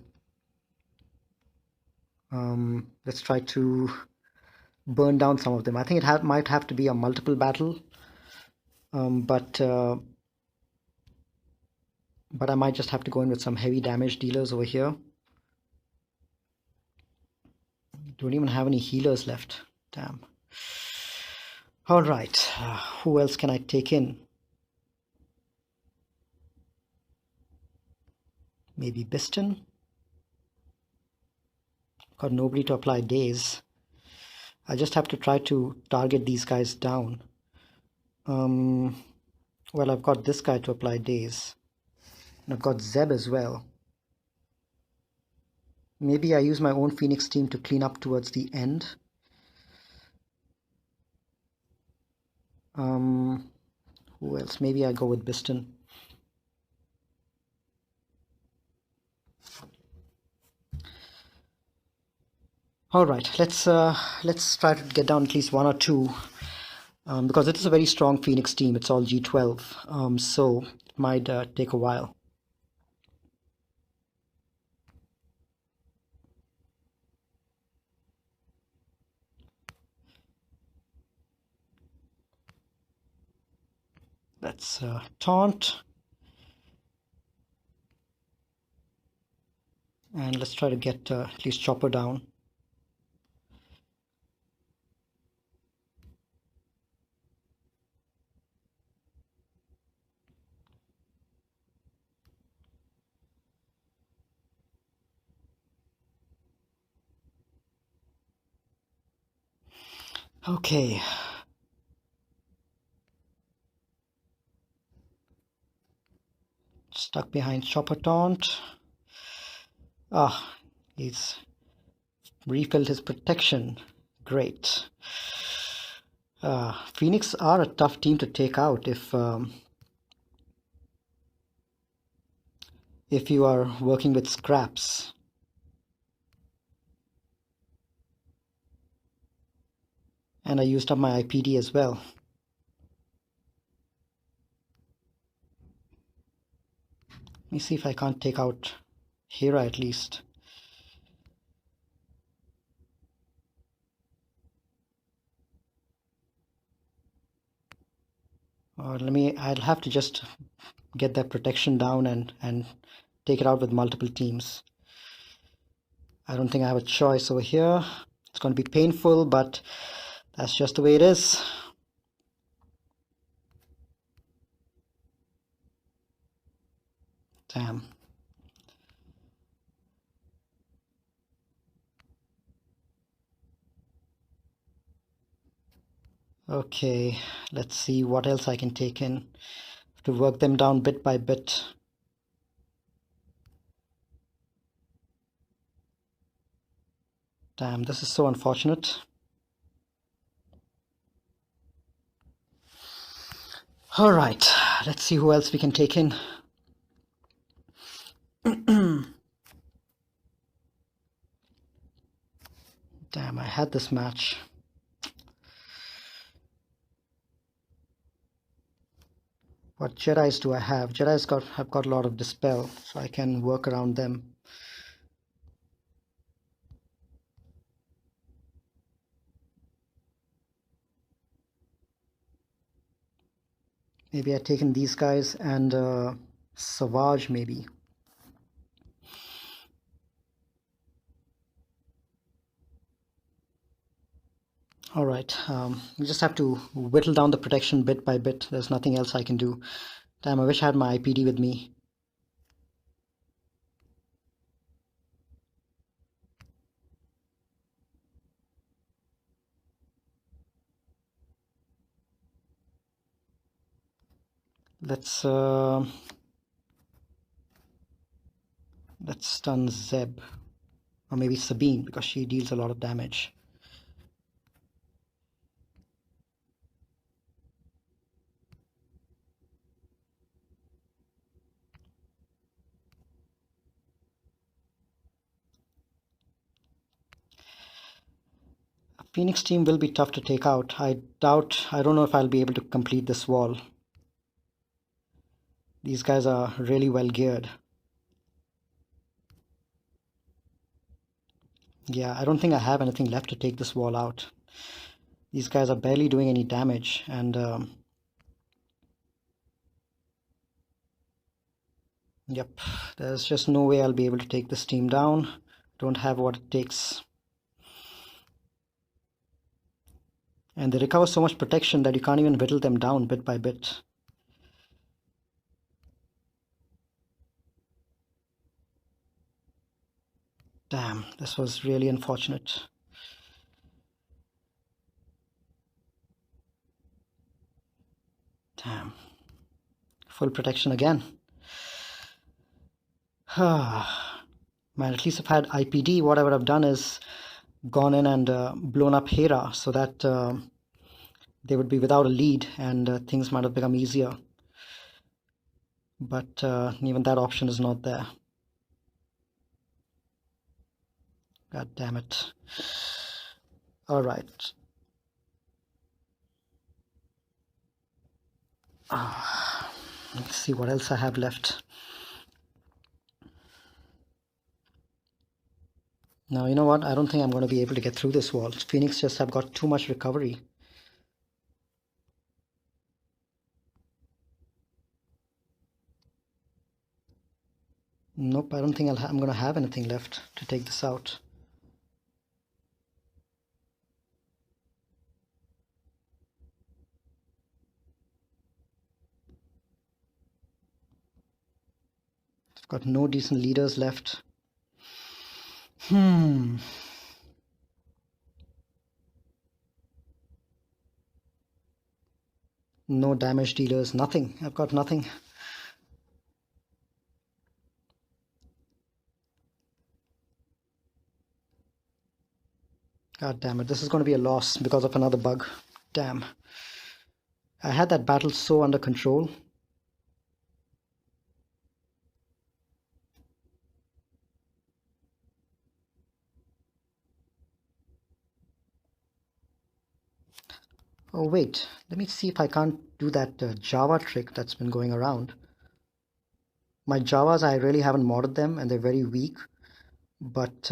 let's try to burn down some of them. I think it might have to be a multiple battle, but I might just have to go in with some heavy damage dealers over here. Don't even have any healers left. Damn. All right, who else can I take in? Maybe Biston. Got nobody to apply daze. I just have to try to target these guys down. Well, I've got this guy to apply daze. And I've got Zeb as well. Maybe I use my own Phoenix team to clean up towards the end. Who else? Maybe I go with Biston. All right, let's try to get down at least one or two, because it is a very strong Phoenix team. It's all G12, so it might take a while. Let's taunt, and let's try to get at least Chopper down. Okay. Stuck behind Chopper taunt. Ah, he's refilled his protection. Great. Phoenix are a tough team to take out if you are working with scraps. And I used up my IPD as well. me see if I can't take out Hera at least. Or I'll have to just get that protection down and take it out with multiple teams. I don't think I have a choice over here. It's going to be painful, but that's just the way it is. Damn. Okay, let's see what else I can take in to work them down bit by bit. Damn, this is so unfortunate. All right, let's see who else we can take in. Damn, I had this match. What Jedis do I have? Jedis have got a lot of dispel, so I can work around them. Maybe I've taken these guys and Savage maybe. All right, we just have to whittle down the protection bit by bit. There's nothing else I can do. Damn, I wish I had my IPD with me. Let's stun Zeb, or maybe Sabine, because she deals a lot of damage. Phoenix team will be tough to take out. I don't know if I'll be able to complete this wall. These guys are really well geared. Yeah, I don't think I have anything left to take this wall out. These guys are barely doing any damage, and yep, there's just no way I'll be able to take this team down. Don't have what it takes. And they recover so much protection that you can't even whittle them down bit by bit. Damn, this was really unfortunate. Damn. Full protection again. Man, at least if I had IPD, what I would have done is gone in and blown up Hera so that they would be without a lead and things might have become easier. But even that option is not there. God damn it. All right. Let's see what else I have left. Now, you know what? I don't think I'm going to be able to get through this wall. Phoenix just have got too much recovery. Nope, I don't think I'm going to have anything left to take this out. I've got no decent leaders left. No damage dealers, nothing. I've got nothing. God damn it, this is going to be a loss because of another bug. Damn. I had that battle so under control. Oh wait, let me see if I can't do that Java trick that's been going around. My Javas, I really haven't modded them and they're very weak. But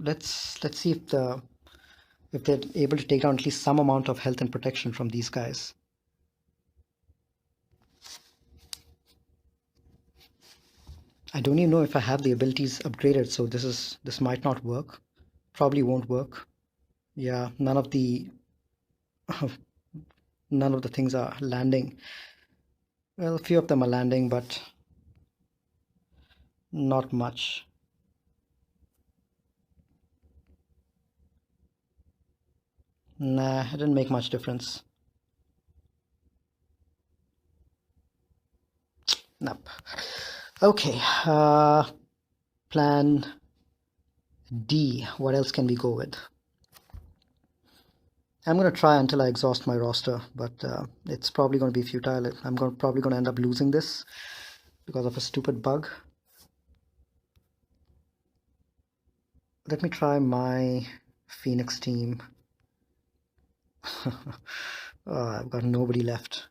let's see if they're able to take down at least some amount of health and protection from these guys. I don't even know if I have the abilities upgraded, so this might not work. Probably won't work. Yeah, none of the things are landing. Well, a few of them are landing, but not much. Nah, it didn't make much difference. Nope. Okay, plan D. What else can we go with? I'm going to try until I exhaust my roster, but it's probably going to be futile. Probably going to end up losing this because of a stupid bug. Let me try my Phoenix team. I've got nobody left.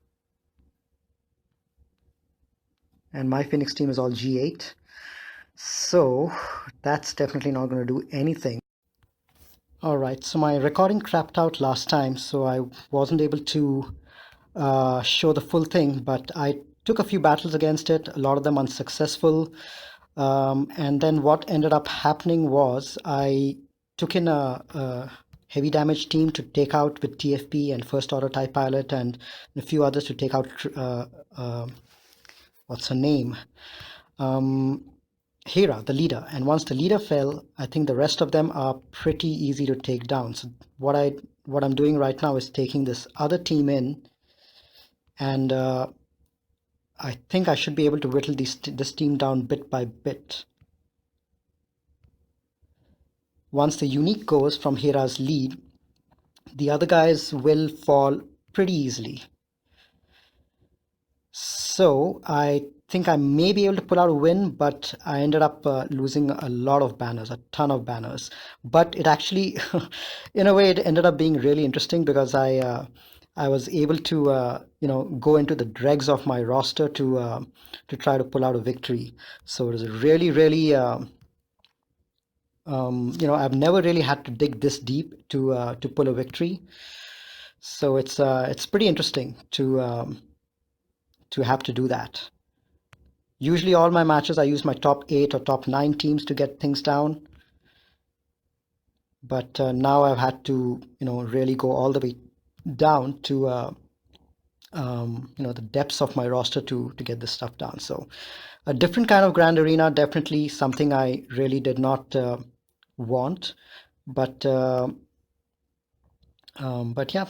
And my Phoenix team is all G8. So that's definitely not going to do anything. Alright, so my recording crapped out last time, so I wasn't able to show the full thing, but I took a few battles against it, a lot of them unsuccessful. And then what ended up happening was I took in a heavy damage team to take out with TFP and first order TIE pilot and a few others to take out what's her name? Hera, the leader. And once the leader fell, I think the rest of them are pretty easy to take down. So what I'm doing right now is taking this other team in, and I think I should be able to whittle this team down bit by bit. Once the unique goes from Hera's lead, the other guys will fall pretty easily. So I think I may be able to pull out a win, but I ended up losing a lot of banners, a ton of banners. But it actually, in a way, it ended up being really interesting because I was able to go into the dregs of my roster to try to pull out a victory. So it was really, I've never really had to dig this deep to pull a victory. So it's pretty interesting to have to do that. Usually all my matches I use my top 8 or top 9 teams to get things down. But now I've had to, really go all the way down to, the depths of my roster to get this stuff done. So a different kind of Grand Arena, definitely something I really did not want. But yeah,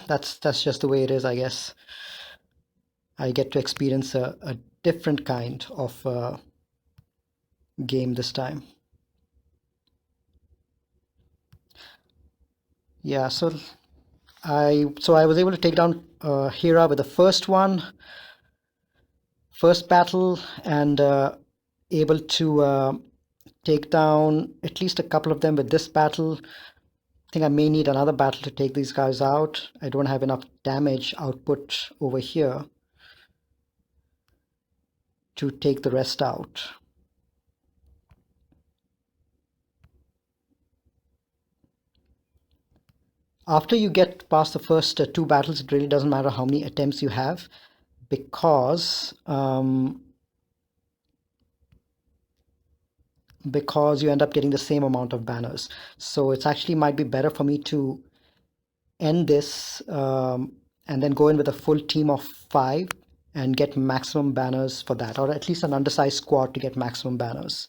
that's just the way it is, I guess. I get to experience a different kind of game this time. Yeah, so I was able to take down Hera with the first battle, and able to take down at least a couple of them with this battle. I think I may need another battle to take these guys out. I don't have enough damage output over here to take the rest out. After you get past the first 2 battles, it really doesn't matter how many attempts you have, because you end up getting the same amount of banners. So it's actually might be better for me to end this and then go in with a full team of 5 and get maximum banners for that, or at least an undersized squad to get maximum banners.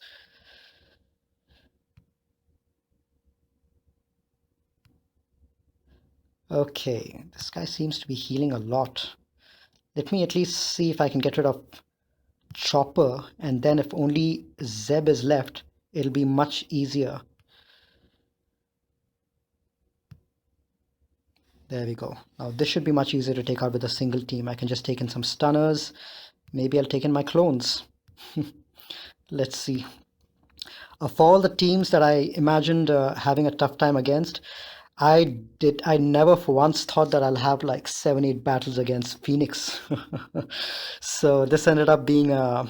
Okay, this guy seems to be healing a lot. Let me at least see if I can get rid of Chopper, and then if only Zeb is left, it'll be much easier. There we go. Now this should be much easier to take out with a single team. I can just take in some stunners. Maybe I'll take in my clones. Let's see. Of all the teams that I imagined having a tough time against, I never for once thought that I'll have like 7, 8 battles against Phoenix. So this ended up being an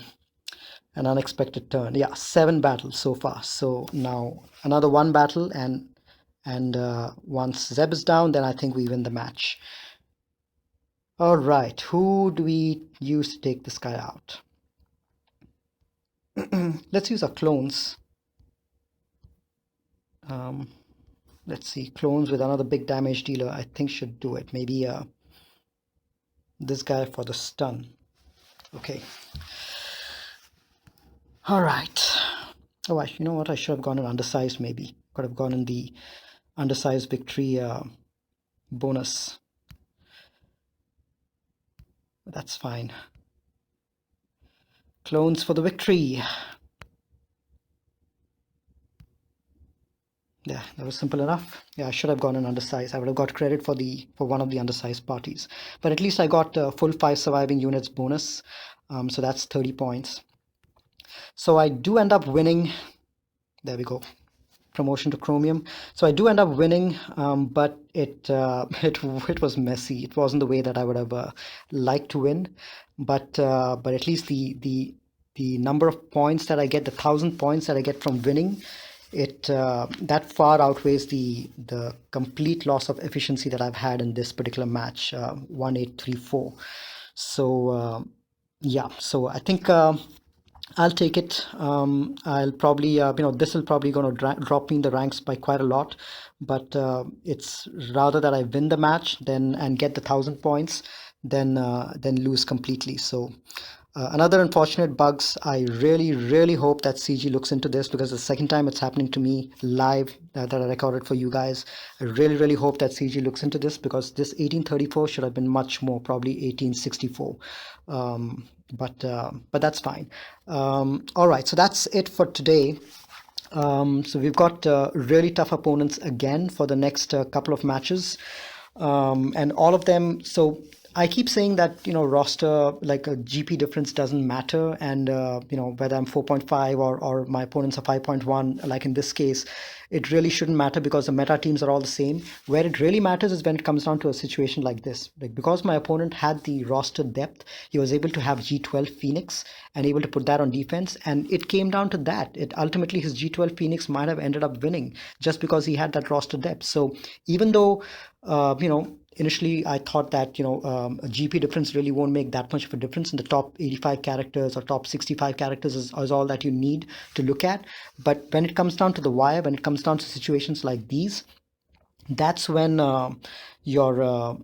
unexpected turn. Yeah, 7 battles so far. So now another one battle, and once Zeb is down, then I think we win the match. All right, who do we use to take this guy out? Let's use our clones. Um, let's see, clones with another big damage dealer, I think should do it. Maybe this guy for the stun. Okay. All right. Oh, you know what? I should have gone in undersized maybe. Could have gone in the undersized victory bonus. That's fine. Clones for the victory. Yeah, that was simple enough. Yeah, I should have gone in undersized. I would have got credit for one of the undersized parties. But at least I got full 5 surviving units bonus. So that's 30 points. So I do end up winning. There we go. Promotion to Chromium. So I do end up winning, but it was messy. It wasn't the way that I would have liked to win, but at least the number of points that I get, the 1,000 points that I get from winning, it that far outweighs the complete loss of efficiency that I've had in this particular match, 1834. So yeah, so I think. I'll take it. I'll probably, this will probably going to drop me in the ranks by quite a lot, but it's rather that I win the match then and get the 1,000 points than lose completely. So another unfortunate bugs. I really, really hope that CG looks into this because the second time it's happening to me live that I recorded for you guys. I really, really hope that CG looks into this because this 1834 should have been much more, probably 1864. But that's fine. All right, so that's it for today. So we've got really tough opponents again for the next couple of matches, and all of them. So I keep saying that roster like a GP difference doesn't matter, and whether I'm 4.5 or my opponents are 5.1, like in this case, it really shouldn't matter because the meta teams are all the same. Where it really matters is when it comes down to a situation like this. Like because my opponent had the roster depth, he was able to have G12 Phoenix and able to put that on defense, and it came down to that. It ultimately his G12 Phoenix might have ended up winning just because he had that roster depth. So even though initially I thought that a GP difference really won't make that much of a difference in the top 85 characters or top 65 characters is all that you need to look at. But when it comes down to the wire, when it comes down to situations like these, that's when your uh,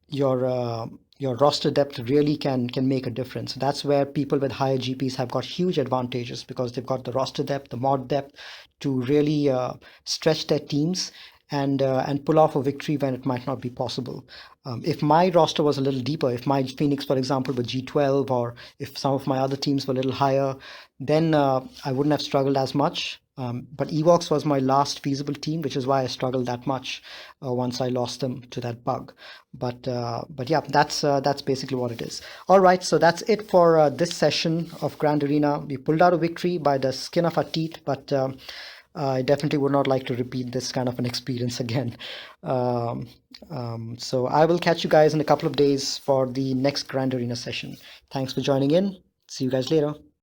your uh, your roster depth really can make a difference. That's where people with higher GPs have got huge advantages because they've got the roster depth, the mod depth to really stretch their teams and pull off a victory when it might not be possible. If my roster was a little deeper, if my Phoenix, for example, were G12, or if some of my other teams were a little higher, then I wouldn't have struggled as much. But Evox was my last feasible team, which is why I struggled that much once I lost them to that bug. But yeah, that's basically what it is. All right, so that's it for this session of Grand Arena. We pulled out a victory by the skin of our teeth, but I definitely would not like to repeat this kind of an experience again. So I will catch you guys in a couple of days for the next Grand Arena session. Thanks for joining in. See you guys later.